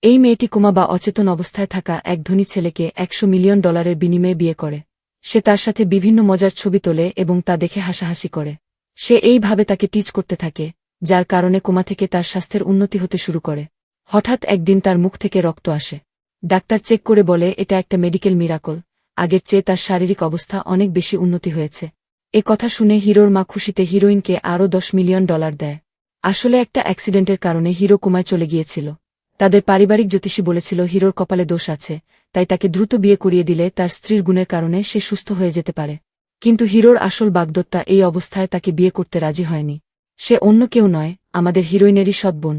এই মেয়েটি কোমা বা অচেতন অবস্থায় থাকা এক ধনী ছেলেকে $100 মিলিয়ন বিনিময়ে বিয়ে করে। সে তার সাথে বিভিন্ন মজার ছবি তোলে এবং তা দেখে হাসাহাসি করে। সে এইভাবে তাকে টিজ করতে থাকে, যার কারণে কোমা থেকে তার স্বাস্থ্যের উন্নতি হতে শুরু করে। হঠাৎ একদিন তার মুখ থেকে রক্ত আসে। ডাক্তার চেক করে বলে এটা একটা মেডিকেল মিরাকল, আগের চেয়ে তার শারীরিক অবস্থা অনেক বেশি উন্নতি হয়েছে। এ কথা শুনে হিরোর মা খুশিতে হিরোইনকে আরও $10 মিলিয়ন দেয়। আসলে একটা অ্যাক্সিডেন্টের কারণে হিরো কোমায় চলে গিয়েছিল। তাদের পারিবারিক জ্যোতিষী বলেছিল হিরোর কপালে দোষ আছে, তাই তাকে দ্রুত বিয়ে করিয়ে দিলে তার স্ত্রীর গুণের কারণে সে সুস্থ হয়ে যেতে পারে। কিন্তু হিরোর আসল বাগদত্তা এই অবস্থায় তাকে বিয়ে করতে রাজি হয়নি। সে অন্য কেউ নয়, আমাদের হিরোইনেরই সৎ বোন।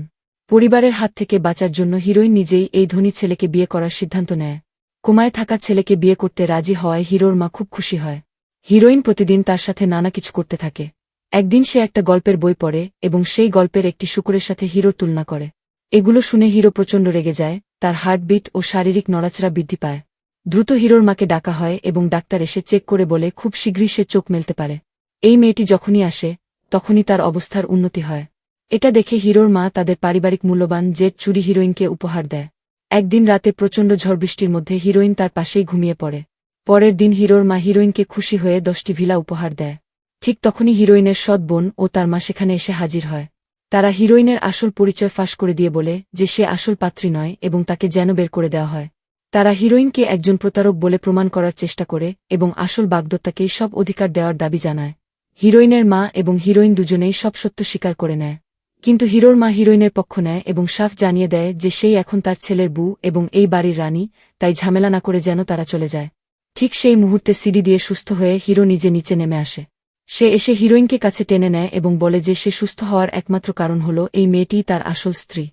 পরিবারের হাত থেকে বাঁচার জন্য হিরোইন নিজেই এই ধনী ছেলেকে বিয়ে করার সিদ্ধান্ত নেয়। কোমায় থাকা ছেলেকে বিয়ে করতে রাজি হওয়ায় হিরোর মা খুব খুশি হয়। হিরোইন প্রতিদিন তার সাথে নানা কিছু করতে থাকে। একদিন সে একটা গল্পের বই পড়ে এবং সেই গল্পের একটি শুকুরের সাথে হিরোর তুলনা করে। এগুলো শুনে হিরো প্রচণ্ড রেগে যায়, তার হার্টবিট ও শারীরিক নড়াচড়া বৃদ্ধি পায়। দ্রুত হিরোর মাকে ডাকা হয় এবং ডাক্তার এসে চেক করে বলে খুব শীঘ্রই সে চোখ মেলতে পারে। এই মেয়েটি যখনই আসে তখনই তার অবস্থার উন্নতি হয়। এটা দেখে হিরোর মা তাদের পারিবারিক মূল্যবান জেট চুরি হিরোইনকে উপহার দেয়। একদিন রাতে প্রচণ্ড ঝড়বৃষ্টির মধ্যে হিরোইন তার পাশেই ঘুমিয়ে পড়ে। পরের দিন হিরোর মা হিরোইনকে খুশি হয়ে 10টি ভিলা উপহার দেয়। ঠিক তখনই হিরোইনের সৎ বোন ও তার মা সেখানে এসে হাজির হয়। তারা হিরোইনের আসল পরিচয় ফাঁস করে দিয়ে বলে যে সে আসল পাত্রী নয় এবং তাকে যেন বের করে দেওয়া হয়। তারা হিরোইনকে একজন প্রতারক বলে প্রমাণ করার চেষ্টা করে এবং আসল বাগদত্তাকেই সব অধিকার দেওয়ার দাবি জানায়। হিরোইনের মা এবং হিরোইন দুজনেই সব সত্য স্বীকার করে নেয়। কিন্তু হিরোর মা হিরোইনের পক্ষ নেয় এবং সাফ জানিয়ে দেয় যে সেই এখন তার ছেলের বউ এবং এই বাড়ির রানী, তাই ঝামেলা না করে যেন তারা চলে যায়। ঠিক সেই মুহূর্তে সিঁড়ি দিয়ে সুস্থ হয়ে হিরো নিজে নিচে নেমে আসে। সে এসে হিরোইনকে কাছে টেনে নেয় এবং বলে যে সে সুস্থ হওয়ার একমাত্র কারণ হল এই মেয়েটিই তার আসল স্ত্রী।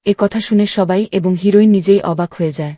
এ কথা শুনে সবাই এবং হিরোইন নিজেই অবাক হয়ে যায়।